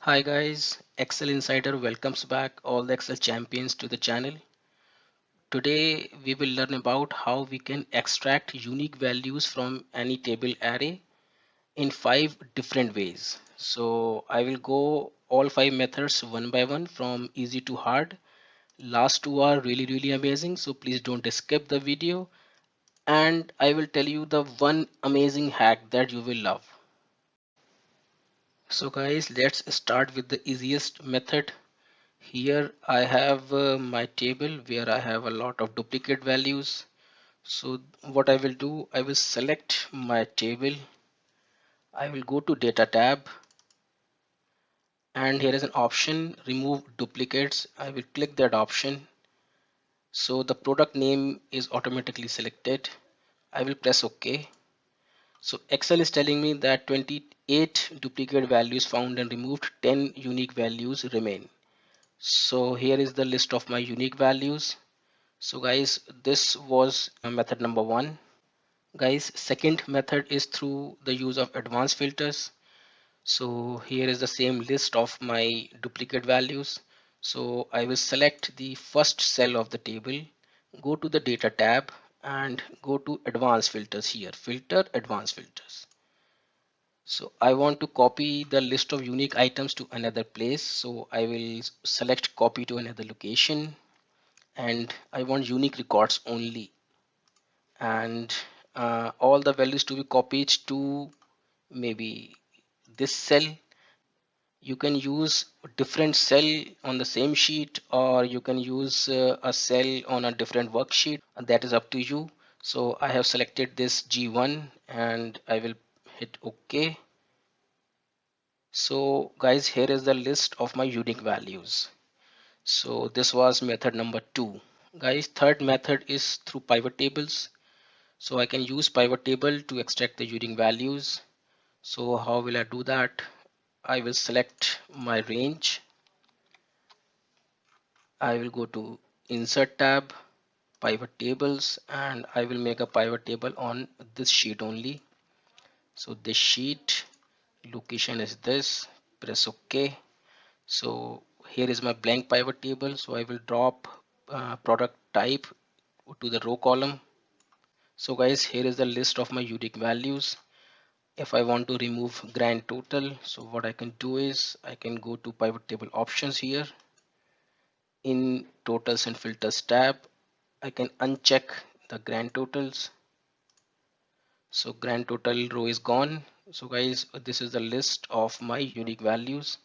Hi guys, Excel Insider welcomes back all the Excel champions to the channel. Today we will learn about how we can extract unique values from any table array in 5 different ways. So I will go all 5 methods one by one from easy to hard. Last two are really amazing, so please don't skip the video, and I will tell you the one amazing hack that you will love. So guys, let's start with the easiest method. Here I have my table where I have a lot of duplicate values. So what I will do, I will select my table. I will go to data tab, and here is an option remove duplicates. I will click that option. So the product name is automatically selected. I will press OK. So Excel is telling me that 28 duplicate values found and removed, 10 unique values remain. So here is the list of my unique values. So guys, this was method number one. Guys, second method is through the use of advanced filters. So here is the same list of my duplicate values. So I will select the first cell of the table, go to the data tab, and go to advanced filters. Here filter advanced filters. So I want to copy the list of unique items to another place. So I will select copy to another location, and I want unique records only, and all the values to be copied to maybe this cell. You can use different cell on the same sheet, or you can use a cell on a different worksheet, and that is up to you. So I have selected this G1 and I will hit OK. So guys, here is the list of my unique values. So this was method number two. Guys, third method is through pivot tables. So I can use pivot table to extract the unique values. So how will I do that? I will select my range. I will go to insert tab, pivot tables, and I will make a pivot table on this sheet only. So this sheet location is this, press OK. So here is my blank pivot table. So I will drop product type to the row column. So guys, here is the list of my unique values. If I want to remove grand total, so what I can do is I can go to pivot table options. Here in totals and filters tab, I can uncheck the grand totals. So grand total row is gone. So guys, this is the list of my unique values.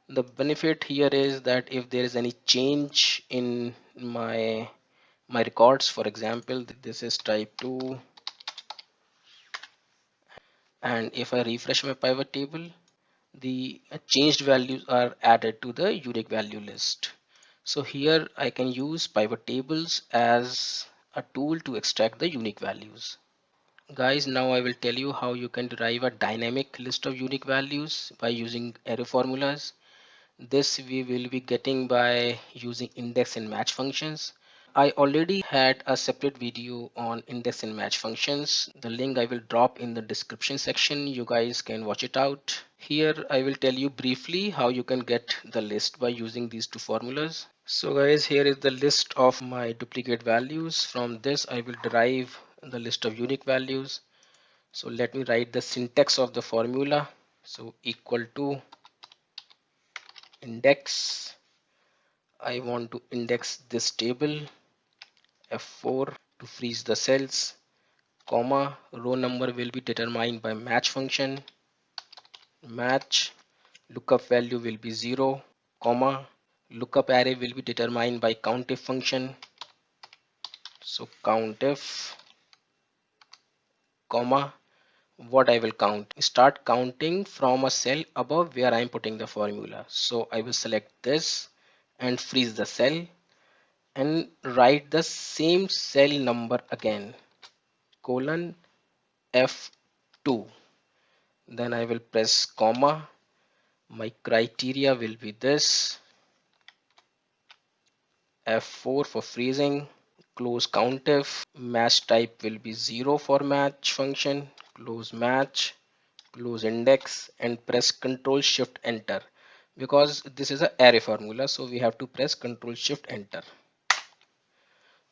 The benefit here is that if there is any change in my records, for example this is type 2, and if I refresh my pivot table, the changed values are added to the unique value list. So here I can use pivot tables as a tool to extract the unique values. Guys, now I will tell you how you can derive a dynamic list of unique values by using array formulas. This we will be getting by using index and match functions. I already had a separate video on index and match functions. The link I will drop in the description section. You guys can watch it out. Here I will tell you briefly how you can get the list by using these two formulas. So guys, here is the list of my duplicate values. From this I will derive the list of unique values. So let me write the syntax of the formula. So equal to index. I want to index this table, F4 to freeze the cells, comma, row number will be determined by match function, match, lookup value will be 0, comma, lookup array will be determined by countIf function. So countIf, comma, what I will count, start counting from a cell above where I am putting the formula. So I will select this and freeze the cell and write the same cell number again, colon F2. Then I will press comma. My criteria will be this, F4 for freezing, close countIf, match type will be 0 for match function, close match, close index, and press Ctrl Shift Enter. because this is an array formula, so we have to press Ctrl Shift Enter.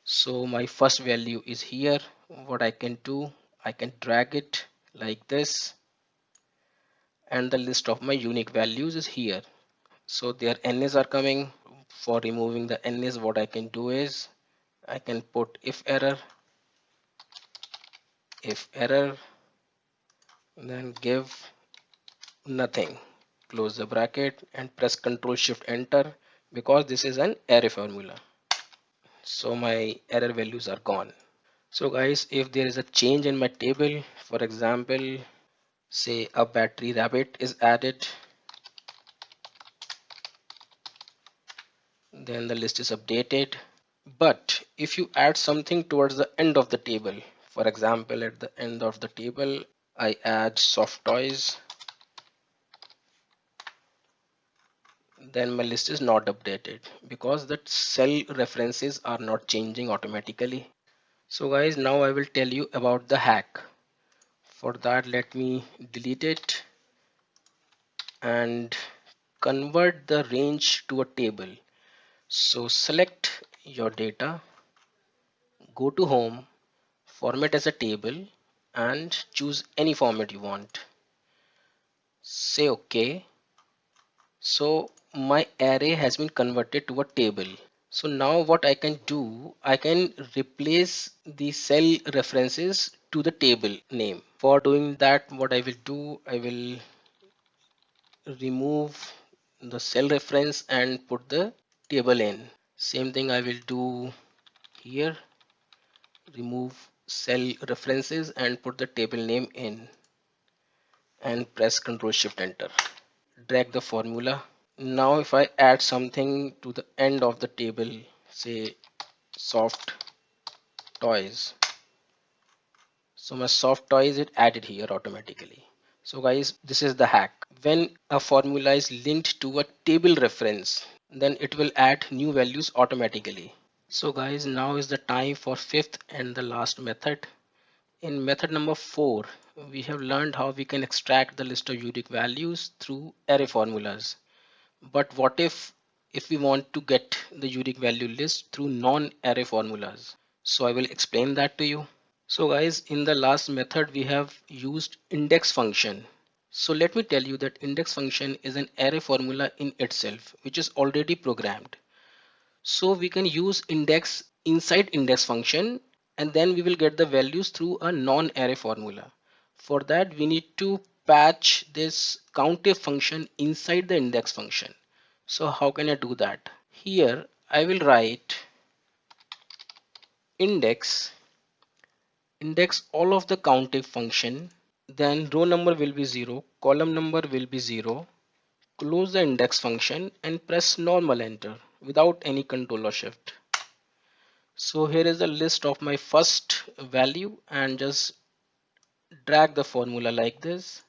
So my first value is here. What I can do, I can drag it like this, and the list of my unique values is here. So their NAs are coming. For removing the NAs, what I can do is I can put if error, then give nothing, close the bracket and press Ctrl Shift Enter, because this is an array formula. So my error values are gone. So guys, if there is a change in my table, for example, say a battery rabbit is added, then the list is updated. But if you add something towards the end of the table, for example, at the end of the table, I add soft toys, then my list is not updated because the cell references are not changing automatically. So guys, now I will tell you about the hack. For that, let me delete it and convert the range to a table. So select your data, go to home, format as a table, and choose any format you want. Say OK. So my array has been converted to a table. So now what I can do, I can replace the cell references to the table name. For doing that, what I will do, I will remove the cell reference and put the table in. Same thing I will do here, remove cell references and put the table name in and press Ctrl Shift Enter. Drag the formula. Now if I add something to the end of the table, say soft toys, so my soft toys is added here automatically. So guys, this is the hack. When a formula is linked to a table reference, then it will add new values automatically. So guys, now is the time for fifth and the last method. In method number 4, we have learned how we can extract the list of unique values through array formulas. But what if we want to get the unique value list through non-array formulas? So I will explain that to you. So guys, in the last method we have used index function. So let me tell you that index function is an array formula in itself, which is already programmed. So we can use index inside index function, and then we will get the values through a non-array formula. For that we need to patch this COUNTIF function inside the index function. So how can I do that? Here I will write index all of the COUNTIF function, then row number will be 0, column number will be 0, close the index function and press normal enter without any control or shift. So here is the list of my first value, and just drag the formula like this,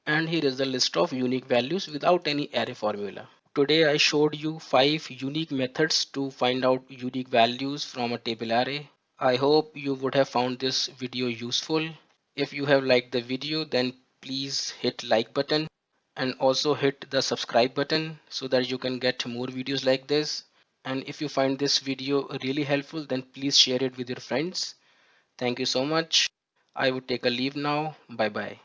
and here is the list of unique values without any array formula. Today I showed you 5 unique methods to find out unique values from a table array. I hope you would have found this video useful. If you have liked the video, then please hit like button and also hit the subscribe button so that you can get more videos like this. And if you find this video really helpful, then please share it with your friends. Thank you so much. I would take a leave now. Bye bye.